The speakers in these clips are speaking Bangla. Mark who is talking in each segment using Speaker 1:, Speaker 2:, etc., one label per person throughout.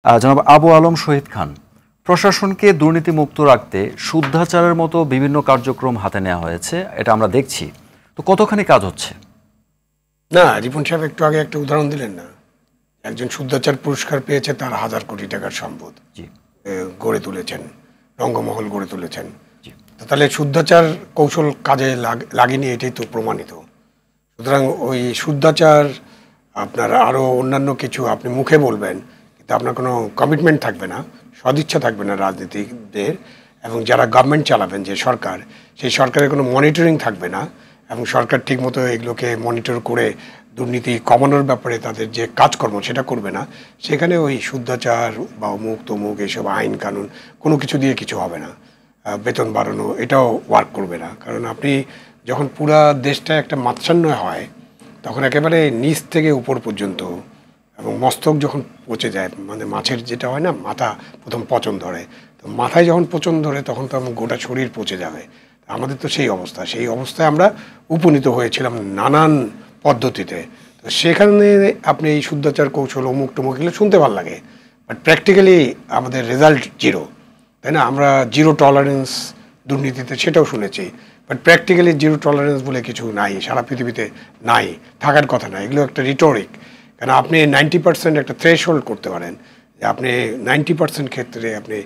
Speaker 1: জনাব আবু আলম শহীদ খান, প্রশাসনকে দুর্নীতিমুক্ত রাখতে শুদ্ধাচারের মতো বিভিন্ন কার্যক্রম হাতে নেওয়া হয়েছে, এটা আমরা দেখছি। তো কতখানি কাজ হচ্ছে?
Speaker 2: না, রিপন সাহেব একটু আগে একটা উদাহরণ দিলেন না, একজন শুদ্ধাচার পুরস্কার পেয়েছে, তার 1000 কোটি টাকার সম্পদ গড়ে তুলেছেন, রঙ্গমহল গড়ে তুলেছেন। তাহলে শুদ্ধাচার কৌশল কাজে লাগেনি, এটাই তো প্রমাণিত। সুতরাং ওই শুদ্ধাচার আপনার আরও অন্যান্য কিছু আপনি মুখে বলবেন, কিন্তু আপনার কোনো কমিটমেন্ট থাকবে না, সদিচ্ছা থাকবে না রাজনীতিকদের, এবং যারা গভর্নমেন্ট চালাবেন, যে সরকার, সেই সরকারের কোনো মনিটরিং থাকবে না, এবং সরকার ঠিকমতো এগুলোকে মনিটর করে দুর্নীতি কমানোর ব্যাপারে তাদের যে কাজকর্ম সেটা করবে না। সেখানে ওই শুদ্ধাচার বা অমুক তমুক এইসব আইন কানুন কোনো কিছু দিয়ে কিছু হবে না। বেতন বাড়ানো এটাও ওয়ার্ক করবে না, কারণ আপনি যখন পুরা দেশটা একটা মাৎসান্য হয়, তখন একেবারে নিচ থেকে উপর পর্যন্ত, এবং মস্তক যখন পচে যায়, মানে মাছের যেটা হয় না, মাথা প্রথম পচন ধরে, তো মাথায় যখন পচন ধরে তখন তো আমার গোটা শরীর পচে যাবে। আমাদের তো সেই অবস্থা, সেই অবস্থায় আমরা উপনীত হয়েছিলাম নানান পদ্ধতিতে। তো সেখানে আপনি এই শুদ্ধাচার কৌশল অমুক টুমুক এগুলো শুনতে ভালো লাগে, বাট প্র্যাকটিক্যালি আমাদের রেজাল্ট জিরো, তাই না? আমরা জিরো টলারেন্স দুর্নীতিতে, সেটাও শুনেছি, বাট প্র্যাকটিক্যালি জিরো টলারেন্স বলে কিছু নাই, সারা পৃথিবীতে নাই, থাকার কথা না। এগুলো একটা রিটোরিক, কারণ আপনি 90% একটা থ্রেশহোল্ড করতে পারেন, যে আপনি 90% ক্ষেত্রে আপনি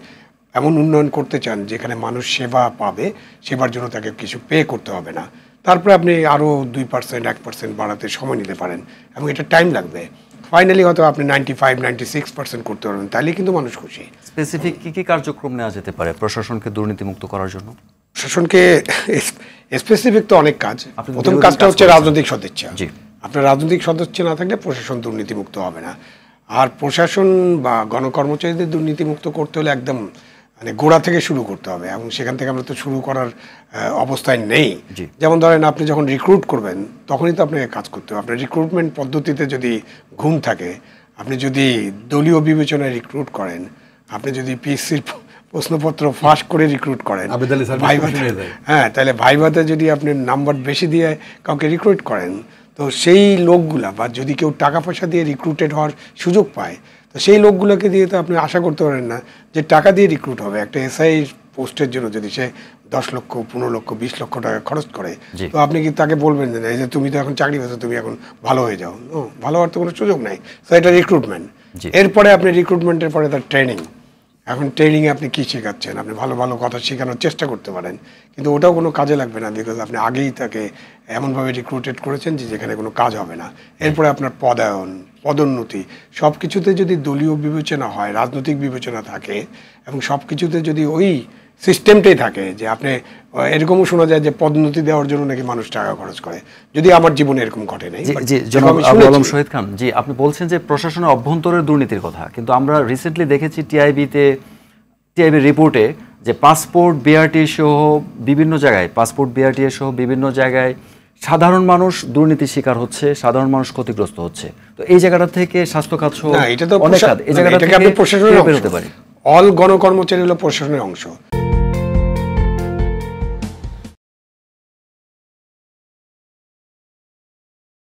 Speaker 2: এমন উন্নয়ন করতে চান যেখানে মানুষ সেবা পাবে, সেবার জন্য তাকে কিছু পে করতে হবে না। তারপরে আপনি আরও 2% 1% বাড়াতে সময় নিতে পারেন, এবং এটা টাইম লাগবে। ফাইনালি হয়তো আপনি 95-96% করতে পারবেন, তাহলে কিন্তু মানুষ খুশি।
Speaker 1: স্পেসিফিক কী কী কার্যক্রম নেওয়া যেতে পারে প্রশাসনকে দুর্নীতিমুক্ত করার জন্য?
Speaker 2: প্রশাসনকে স্পেসিফিক তো অনেক কাজ। প্রথম কাজটা হচ্ছে রাজনৈতিক সদিচ্ছা। আপনার রাজনৈতিক সদিচ্ছা না থাকলে প্রশাসন দুর্নীতিমুক্ত হবে না। আর প্রশাসন বা গণকর্মচারীদের দুর্নীতিমুক্ত করতে হলে একদম মানে গোড়া থেকে শুরু করতে হবে, এবং সেখান থেকে আমরা তো শুরু করার অবস্থায় নেই। যেমন ধরেন, আপনি যখন রিক্রুট করবেন তখনই তো আপনাকে কাজ করতে হবে। আপনার রিক্রুটমেন্ট পদ্ধতিতে যদি ঘুম থাকে, আপনি যদি দলীয় বিবেচনায় রিক্রুট করেন, আপনি যদি পিএসসির প্রশ্নপত্র ফাঁস করে রিক্রুট করেন, হ্যাঁ, তাহলে ভাইভাতে যদি আপনি নাম্বার বেশি দিয়ে কাউকে রিক্রুট করেন, তো সেই লোকগুলা, বা যদি কেউ টাকা পয়সা দিয়ে রিক্রুটেড হওয়ার সুযোগ পায়, তো সেই লোকগুলোকে দিয়ে তো আপনি আশা করতে পারেন না যে টাকা দিয়ে রিক্রুট হবে। একটা এসআই পোস্টের জন্য যদি সে 10 লক্ষ 15 লক্ষ 20 লক্ষ টাকা খরচ করে, তো আপনি কি তাকে বলবেন যে এই যে তুমি তো এখন চাকরি পেয়েছো, তুমি এখন ভালো হয়ে যাও? ভালো হওয়ার তো কোনো সুযোগ নাই। তো এটা রিক্রুটমেন্ট। এরপরে আপনি রিক্রুটমেন্টের পরে তার ট্রেনিং। এখন ট্রেনিংয়ে আপনি কী শেখাচ্ছেন? আপনি ভালো ভালো কথা শেখানোর চেষ্টা করতে পারেন, কিন্তু ওটাও কোনো কাজে লাগবে না, বিকজ আপনি আগেই তাকে এমনভাবে রিক্রুটেড করেছেন যে যেখানে কোনো কাজ হবে না। এরপরে আপনার পদায়ন, পদোন্নতি, সব কিছুতে যদি দলীয় বিবেচনা হয়, রাজনৈতিক বিবেচনা থাকে, এবং সব কিছুতে যদি ওই সিস্টেমটাই থাকে, যে আপনি এরকমও শোনা যায় যে পদোন্নতি দেওয়ার জন্য নাকি মানুষ টাকা খরচ করে, যদি আমার জীবনে এরকম ঘটে নাই।
Speaker 1: জনাব আবু আলম শহীদ খান, জি, আপনি বলছেন যে প্রশাসনের অভ্যন্তরের দুর্নীতির কথা, কিন্তু আমরা রিসেন্টলি দেখেছি টিআইবির রিপোর্টে যে পাসপোর্ট বিআরটি সহ বিভিন্ন জায়গায় সাধারণ মানুষ দুর্নীতির শিকার হচ্ছে, সাধারণ মানুষ ক্ষতিগ্রস্ত হচ্ছে। তো এই জায়গাটা থেকে স্বাস্থ্য খাত সহ অনেক কাজ, এই জায়গাটা থেকে বের হতে পারে।
Speaker 2: অল গণকর্মচারী হলো প্রশাসনের অংশ।